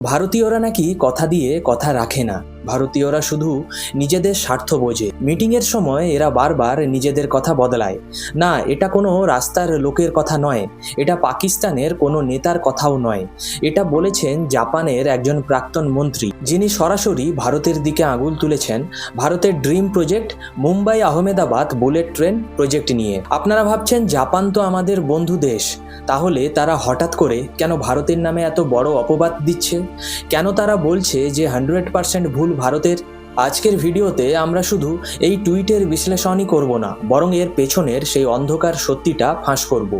ভারতীয়রা নাকি কথা দিয়ে কথা রাখে না। ভারতীয়রা শুধু নিজেদের স্বার্থ বোঝে। মিটিংয়ের সময় এরা বারবার নিজেদের কথা বদলায়। না, এটা কোনো রাস্তার লোকের কথা নয়, এটা পাকিস্তানের কোনো নেতার কথাও নয়। এটা বলেছেন জাপানের একজন প্রাক্তন মন্ত্রী, যিনি সরাসরি ভারতের দিকে আঙুল তুলেছেন ভারতের dream project Mumbai Ahmedabad bullet train project নিয়ে। আপনারা ভাবছেন জাপান তো আমাদের বন্ধু দেশ, তাহলে তারা হঠাৎ করে কেন ভারতের নামে এত বড় অপবাদ দিচ্ছে? কেন তারা বলছে যে 100% ভুল ভারতের? আজকের ভিডিওতে আমরা শুধু এই টুইটের বিশ্লেষণই করব না, বরং এর পেছনের সেই অন্ধকার সত্যিটা ফাঁস করব,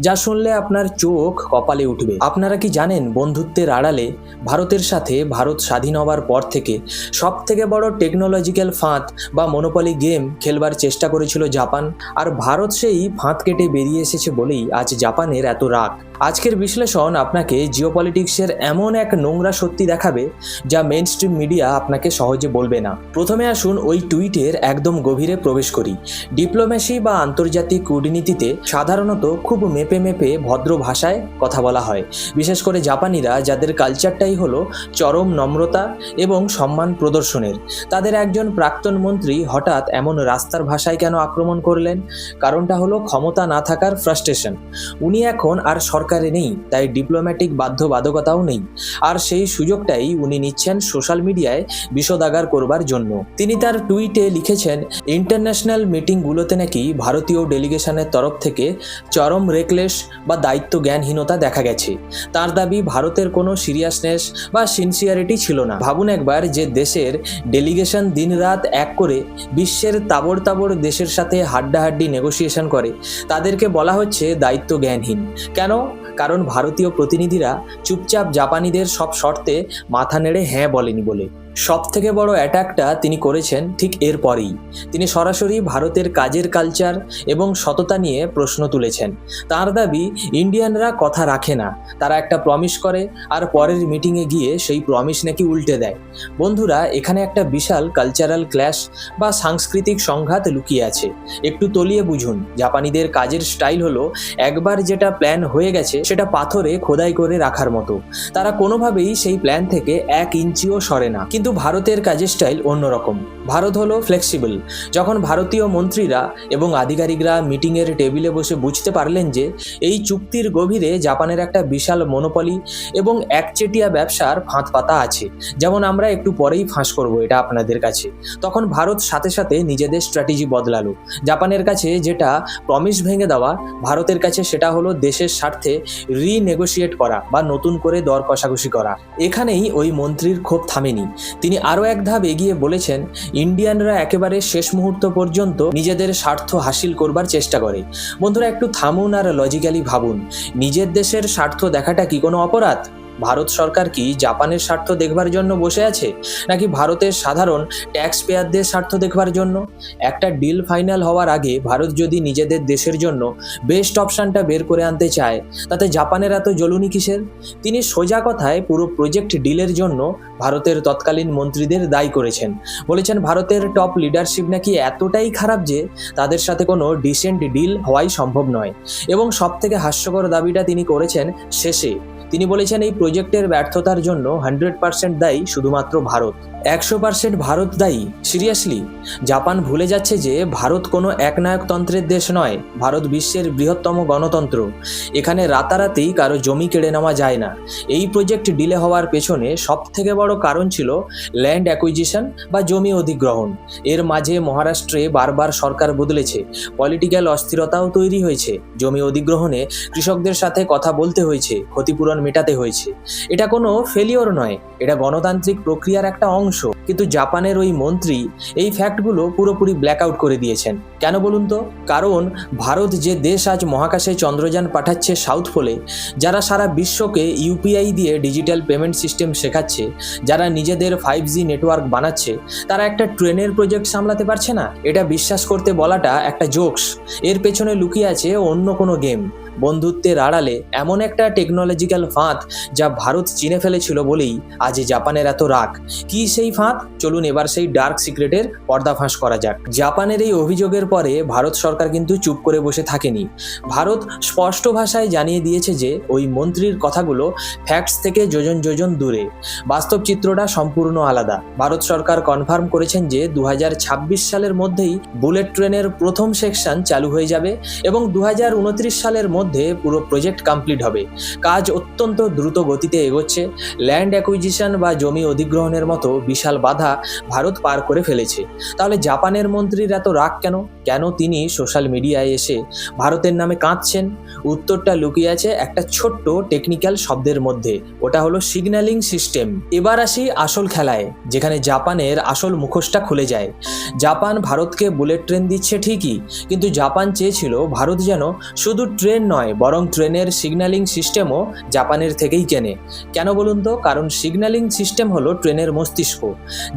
যা শুনলে আপনার চোখ কপালে উঠবে। আপনারা কি জানেন, বন্ধুত্বের আড়ালে ভারতের সাথে ভারত স্বাধীন হওয়ার পর থেকে সব থেকে বড় টেকনোলজিক্যাল ফাঁদ বা মনোপলি গেম খেলবার চেষ্টা করেছিল জাপান, আর ভারত সেই ফাঁদ কেটে বেরিয়ে এসেছে বলেই আজ জাপানের এত রাগ। আজকের বিশ্লেষণ আপনাকে জিওপলিটিক্সের এমন এক নোংরা সত্যি দেখাবে যা মেইন স্ট্রিম মিডিয়া আপনাকে সহজে বলবে না। প্রথমে আসুন ওই টুইটের একদম গভীরে প্রবেশ করি। ডিপ্লোম্যাসি বা আন্তর্জাতিক কূটনীতিতে সাধারণত খুব মেপে মেপে ভদ্র ভাষায় কথা বলা হয়, বিশেষ করে জাপানিরা, যাদের কালচারটাই হলো চরম নম্রতা এবং সম্মান প্রদর্শনের। তাদের একজন প্রাক্তন মন্ত্রী হঠাৎ এমন রাস্তার ভাষায় কেন আক্রমণ করলেন? কারণটা হলো ক্ষমতা না থাকার ফ্রাস্ট্রেশন। উনি এখন আর সরকারে নেই, তাই ডিপ্লোম্যাটিক বাধ্যবাধকতাও নেই, আর সেই সুযোগটাই উনি নিচ্ছেন সোশ্যাল মিডিয়ায় বিষোদাগার করবার জন্য। তিনি তার টুইটে লিখেছেন, ইন্টারন্যাশনাল মিটিংগুলোতে নাকি ভারতীয় ডেলিগেশনের তরফ থেকে চরম রেকলেস বা দায়িত্ব জ্ঞানহীনতা দেখা গেছে। তার দাবি ভারতের কোনো সিরিয়াসনেস বা সিনসিয়ারিটি ছিল না। ভাবুন একবার, যে দেশের ডেলিগেশন দিনরাত এক করে বিশ্বের তাবড় তাবড় দেশের সাথে হাড্ডাহাড্ডি নেগোসিয়েশন করে, তাদেরকে বলা হচ্ছে দায়িত্ব জ্ঞানহীন। কেন? কারণ ভারতীয় প্রতিনিধিরা চুপচাপ জাপানিদের সব শর্তে মাথা নেড়ে হ্যাঁ বলেনি বলে। সব থেকে বড় অ্যাটাকটা তিনি করেছেন ঠিক এরপরেই। তিনি সরাসরি ভারতের কাজের কালচার এবং সততা নিয়ে প্রশ্ন তুলেছেন। তার দাবি, ইন্ডিয়ানরা কথা রাখে না, তারা একটা প্রমিস করে আর পরের মিটিংয়ে গিয়ে সেই প্রমিস নাকি উল্টে দেয়। বন্ধুরা, এখানে একটা বিশাল কালচারাল ক্ল্যাশ বা সাংস্কৃতিক সংঘাত লুকিয়ে আছে। একটু তলিয়ে বুঝুন। জাপানিদের কাজের স্টাইল হলো একবার যেটা প্ল্যান হয়ে গেছে সেটা পাথরে খোদাই করে রাখার মতো। তারা কোনোভাবেই সেই প্ল্যান থেকে 1 ইঞ্চিও সরে না। কিন্তু ভারতের কাজের স্টাইল অন্যরকম। ভারত হলো ফ্লেক্সিবল। যখন ভারতীয় মন্ত্রীরা এবং আধিকারিকরা মিটিংয়ের টেবিলে বসে বুঝতে পারলেন যে এই চুক্তির গভীরে জাপানের একটা বিশাল মনোপলি এবং একচেটিয়া ব্যবসার ফাঁদ পাতা আছে, যেমন আমরা একটু পরেই ফাঁস করব এটা আপনাদের কাছে, তখন ভারত সাথে সাথে নিজেদের স্ট্র্যাটেজি বদলালো। জাপানের কাছে যেটা প্রমিস ভেঙে দেওয়া, ভারতের কাছে সেটা হলো দেশের স্বার্থে রিনেগোশিয়েট করা বা নতুন করে দর কষাকষি করা। এখানেই ওই মন্ত্রীর ক্ষোভ থামেনি। তিনি আরও এক ধাপ এগিয়ে বলেছেন, ইন্ডিয়ানরা একেবারে শেষ মুহূর্ত পর্যন্ত নিজেদের স্বার্থ হাসিল করবার চেষ্টা করে। বন্ধুরা, একটু থামুন আর লজিক্যালি ভাবুন। নিজের দেশের স্বার্থ দেখাটা কি কোনো অপরাধ? ভারত সরকার কি জাপানের স্বার্থ দেখবার জন্য বসে আছে, নাকি ভারতের সাধারণ ট্যাক্স পেয়ারদের স্বার্থ দেখবার জন্য? একটা ডিল ফাইনাল হওয়ার আগে ভারত যদি নিজেদের দেশের জন্য বেস্ট অপশানটা বের করে আনতে চায়, তাতে জাপানের এত জ্বলুনি কিসের? তিনি সোজা কথায় পুরো প্রজেক্ট ডিলের জন্য ভারতের তৎকালীন মন্ত্রীদের দায়ী করেছেন। বলেছেন ভারতের টপ লিডারশিপ নাকি এতটাই খারাপ যে তাদের সাথে কোনো ডিসেন্ট ডিল হওয়াই সম্ভব নয়। এবং সবথেকে হাস্যকর দাবিটা তিনি করেছেন শেষে। তিনি বলেছেন এই প্রজেক্টের ব্যর্থতার জন্য 100% দায়ী শুধুমাত্র ভারত। 100% ভারত দায়ী? সিরিয়াসলি? জাপান ভুলে যাচ্ছে যে ভারত কোনো একনায়কতন্ত্রের দেশ নয়। ভারত বিশ্বের বৃহত্তম গণতন্ত্র। এখানে রাতারাতি কারো জমি কেড়ে নেওয়া যায় না। এই প্রজেক্ট ডিলে হওয়ার পেছনে সব থেকে বড় কারণ ছিল ল্যান্ড অ্যাকুইজিশন বা জমি অধিগ্রহণ। এর মাঝে মহারাষ্ট্রে বারবার সরকার বদলেছে, পলিটিক্যাল অস্থিরতাও তৈরি হয়েছে। জমি অধিগ্রহণে কৃষকদের সাথে কথা বলতে হয়েছে, ক্ষতিপূরণ মেটাতে হয়েছে। এটা কোনো ফেলিওর নয়, এটা গণতান্ত্রিক প্রক্রিয়ার একটা অংশ। কিন্তু জাপানের ওই মন্ত্রী এই ফ্যাক্টগুলো পুরোপুরি ব্ল্যাক আউট করে দিয়েছেন। কেন বলুন তো? কারণ ভারত যে দেশ আজ মহাকাশে চন্দ্রযান পাঠাচ্ছে সাউথ পোলে, যারা সারা বিশ্বকে ইউপিআই দিয়ে ডিজিটাল পেমেন্ট সিস্টেম শেখাচ্ছে, যারা নিজেদের 5G নেটওয়ার্ক বানাচ্ছে, তারা একটা ট্রেনের প্রজেক্ট সামলাতে পারছে না। এটা বিশ্বাস করতে বলাটা একটা জোকস। এর পেছনে লুকিয়ে আছে অন্য কোনো গেম। বন্ধুত্বের আড়ালে এমন একটা টেকনোলজিক্যাল ফাঁদ যা ভারত চিনে ফেলেছিল বলেই আজ জাপানের এত রাগ। কি সেই ফাঁদ? চলুন এবার সেই ডার্ক সিক্রেটের পর্দাফাঁস করা যাক। জাপানের এই অভিযোগের পরে ভারত সরকার কিন্তু চুপ করে বসে থাকেনি। ভারত স্পষ্ট ভাষায় জানিয়ে দিয়েছে যে ওই মন্ত্রীর কথাগুলো ফ্যাক্টস থেকে যোজন যোজন দূরে। বাস্তব চিত্রটা সম্পূর্ণ আলাদা। ভারত সরকার কনফার্ম করেছেন যে 2026 সালের মধ্যেই বুলেট ট্রেনের প্রথম সেকশন চালু হয়ে যাবে এবং 2029 সালের মধ্যে পুরো প্রজেক্ট কমপ্লিট হবে। কাজ অত্যন্ত দ্রুত গতিতে এগোচ্ছে। ল্যান্ড অ্যাকুইজিশন বা জমি অধিগ্রহণের মতো বিশাল বাধা ভারত পার করে ফেলেছে। তাহলে জাপানের মন্ত্রীর এত রাগ কেন? কেন তিনি সোশ্যাল মিডিয়ায় এসে ভারতের নামে কাঁদছেন? উত্তরটা লুকিয়ে আছে একটা ছোট্ট টেকনিক্যাল শব্দের মধ্যে, ওটা হলো সিগন্যালিং সিস্টেম। এবার আসি আসল খেলায়, যেখানে জাপানের আসল মুখোশটা খুলে যায়। জাপান ভারতকে বুলেট ট্রেন দিচ্ছে ঠিকই, কিন্তু জাপান চেয়েছিল ভারত যেন শুধু ট্রেন নয় বরং ট্রেনের সিগন্যালিং সিস্টেমও জাপানের থেকেই কেনে। কেন বলুন তো? কারণ সিগন্যালিং সিস্টেম হলো ট্রেনের মস্তিষ্ক।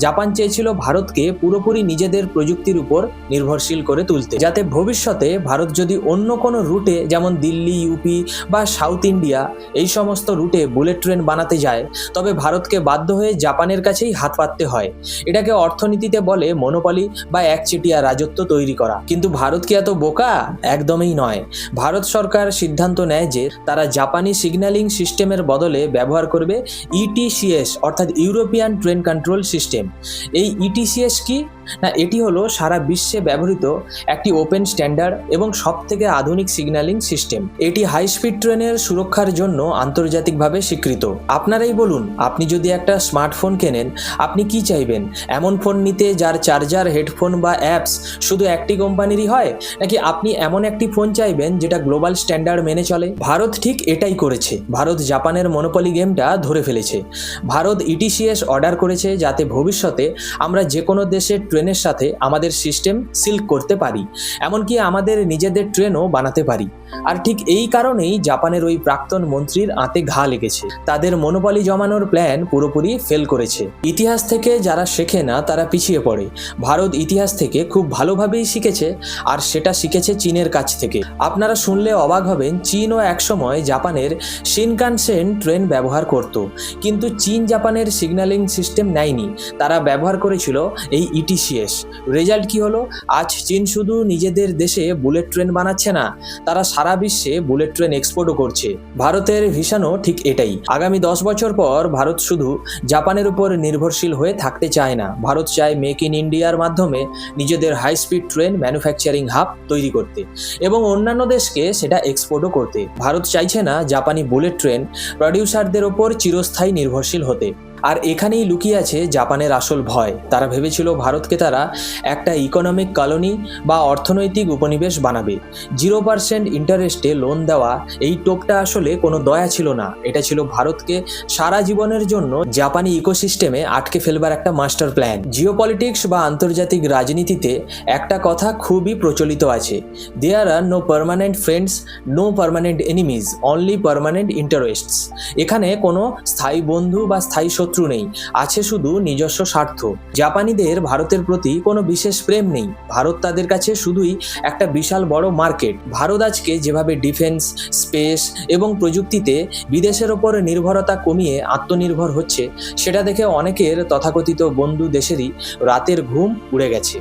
জাপান চেয়েছিল ভারতকে পুরোপুরি নিজেদের প্রযুক্তির উপর নির্ভরশীল করে তুলতে, যাতে ভবিষ্যতে ভারত যদি অন্য কোনো রুটে যেমন দিল্লি, ইউপি বা সাউথ ইন্ডিয়া এই সমস্ত রুটে বুলেট ট্রেন বানাতে যায়, তবে ভারতকে বাধ্য হয়ে জাপানের কাছেই হাত পাততে হয়। এটাকে অর্থনীতিতে বলে মনোপলি বা একচেটিয়া রাজত্ব তৈরি করা। কিন্তু ভারত কি এত বোকা? একদমই নয়। ভারত সরকার সিদ্ধান্ত নেয় যে তারা জাপানি সিগন্যালিং সিস্টেমের বদলে ব্যবহার করবে ইটিসিএস, অর্থাৎ ইউরোপিয়ান ট্রেন কন্ট্রোল সিস্টেম। এই ইটিসিএস কি না, এটি হলো সারা বিশ্বে ব্যবহৃত একটি ওপেন স্ট্যান্ডার্ড এবং সবথেকে আধুনিক সিগন্যালিং সিস্টেম। এটি হাই স্পিড ট্রেনের সুরক্ষার জন্য আন্তর্জাতিকভাবে স্বীকৃত। আপনারাই বলুন, আপনি যদি একটা স্মার্টফোন কেনেন, আপনি কি চাইবেন? এমন ফোন নিতে যার চার্জার, হেডফোন বা অ্যাপস শুধু একটি কোম্পানিরই হয়, নাকি আপনি এমন একটি ফোন চাইবেন যেটা গ্লোবাল স্ট্যান্ডার্ড মেনে চলে? ভারত ঠিক এটাই করেছে। ভারত জাপানের মনোপলি গেমটা ধরে ফেলেছে। ভারত ইটিসিএস অর্ডার করেছে যাতে ভবিষ্যতে আমরা যে কোনো দেশের ট্রেনের সাথে আমাদের সিস্টেম সিল্ক করতে পারি, এমনকি আমাদের নিজেদের ট্রেনও বানাতে পারি। আর ঠিক এই কারণেই জাপানের ওই প্রাক্তন মন্ত্রীর আঁতে ঘা লেগেছে। তাদের মনোপলি জমানোর প্ল্যান পুরোপুরি ফেল করেছে। ইতিহাস থেকে যারা শেখে না তারা পিছিয়ে পড়ে। ভারত ইতিহাস থেকে খুব ভালোভাবেই শিখেছে, আর সেটা শিখেছে চীনের কাছ থেকে। আপনারা শুনলে অবাক হবেন, চীনও একসময় জাপানের শিনকানসেন ট্রেন ব্যবহার করত, কিন্তু চীন জাপানের সিগন্যালিং সিস্টেম নেয়নি। তারা ব্যবহার করেছিল এই ইটিসিএস। রেজাল্ট কি হলো? আজ চীন শুধু নিজেদের দেশে বুলেট ট্রেন বানাচ্ছে না, তারা সারা বিশ্বে বুলেট ট্রেন এক্সপোর্টও করছে। ভারতের ভিশনও ঠিক এটাই। আগামী 10 বছর পর ভারত শুধু জাপানের উপর নির্ভরশীল হয়ে থাকতে চায় না। ভারত চায় মেক ইন ইন্ডিয়ার মাধ্যমে নিজেদের high speed train manufacturing hub তৈরি করতে এবং অন্যান্য দেশকে সেটা এক্সপোর্টও করতে। ভারত চাইছে না জাপানি বুলেট ট্রেন প্রডিউসারদের ওপর চিরস্থায়ী নির্ভরশীল হতে। আর এখানেই লুকিয়ে আছে জাপানের আসল ভয়। তারা ভেবেছিল ভারতকে তারা একটা ইকোনমিক কলোনি বা অর্থনৈতিক উপনিবেশ বানাবে। 0% ইন্টারেস্টে লোন দেওয়া এই টোপটা আসলে কোনো দয়া ছিল না, এটা ছিল ভারতকে সারা জীবনের জন্য জাপানি ইকোসিস্টেমে আটকে ফেলবার একটা মাস্টার প্ল্যান। জিওপলিটিক্স বা আন্তর্জাতিক রাজনীতিতে একটা কথা খুবই প্রচলিত আছে, there are no permanent friends, no permanent enemies, only permanent interests. এখানে কোনো স্থায়ী বন্ধু বা স্থায়ী শত্রু নেই, আছে শুধু নিজস্ব স্বার্থ। জাপানিদের ভারতের প্রতি কোনো বিশেষ প্রেম নেই। ভারত তাদের কাছে শুধুই একটা বিশাল বড় মার্কেট। ভারত আজকে যেভাবে ডিফেন্স, স্পেস এবং প্রযুক্তিতে বিদেশের ওপর নির্ভরতা কমিয়ে আত্মনির্ভর হচ্ছে, সেটা দেখে অনেকের তথাকথিত বন্ধু দেশেরই রাতের ঘুম উড়ে গেছে।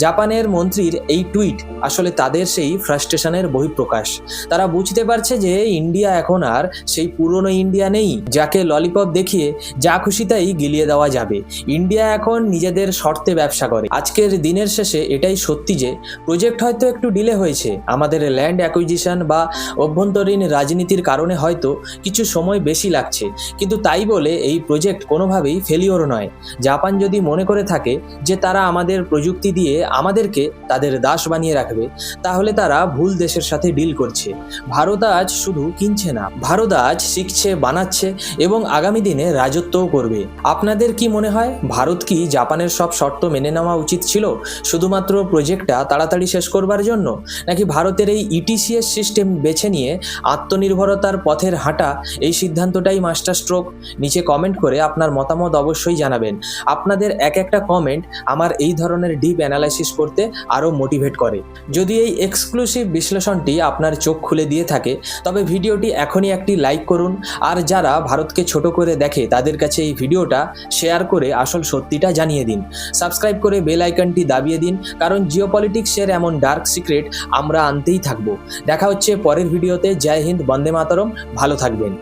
জাপানের মন্ত্রীর এই টুইট আসলে তাদের সেই ফ্রাস্ট্রেশনের বহিঃপ্রকাশ। তারা বুঝতে পারছে যে ইন্ডিয়া এখন আর সেই পুরনো ইন্ডিয়া নেই, যাকে ললিপপ দেখিয়ে যা খুশি তাই গিলিয়ে দেওয়া যাবে। ইন্ডিয়া এখন নিজেদের শর্তে ব্যবসা করে। আজকের দিনের শেষে এটাই সত্যি যে প্রজেক্ট হয়তো একটু ডিলে হয়েছে, আমাদের ল্যান্ড অ্যাকুইজিশন বা অভ্যন্তরীণ রাজনীতির কারণে হয়তো কিছু সময় বেশি লাগছে, কিন্তু তাই বলে এই প্রজেক্ট কোনোভাবেই ফেলিওর নয়। জাপান যদি মনে করে থাকে যে তারা আমাদের প্রযুক্তি দিয়ে আমাদেরকে তাদের দাস বানিয়ে রাখবে, তাহলে তারা ভুল দেশের সাথে ডিল করছে। ভারত আজ শুধু কিনছে না, ভারত আজ শিখছে, বানাচ্ছে এবং আগামী দিনে রাজত্বও করবে। করবে। আপনাদের কি মনে হয়, ভারত কি জাপানের সব শর্ত মেনে নেওয়া উচিত ছিল শুধুমাত্র প্রজেক্টটা তাড়াতাড়ি শেষ করবার জন্য, নাকি ভারতের এই ইটিসিএস সিস্টেম বেছে নিয়ে আত্মনির্ভরতার পথের হাঁটা এই সিদ্ধান্তটাই মাস্টার স্ট্রোক? নিচে কমেন্ট করে আপনার মতামত অবশ্যই জানাবেন। আপনাদের এক একটা কমেন্ট আমার এই ধরনের ডিপ অ্যানালাইসিস করতে আরও মোটিভেট করে। যদি এই এক্সক্লুসিভ বিশ্লেষণটি আপনার চোখ খুলে দিয়ে থাকে তবে ভিডিওটি এখনই একটি লাইক করুন, আর যারা ভারতকে ছোট করে দেখে তাদের কাছে এই ভিডিওটা শেয়ার করে আসল সত্যিটা জানিয়ে দিন। সাবস্ক্রাইব করে বেল আইকনটি দাবিয়ে দিন, কারণ জিওপলিটিক্সের এমন ডার্ক সিক্রেট আমরা আনতেই থাকবো। দেখা হচ্ছে পরের ভিডিওতে। জয় হিন্দ, বন্দে মাতরম, ভালো থাকবেন।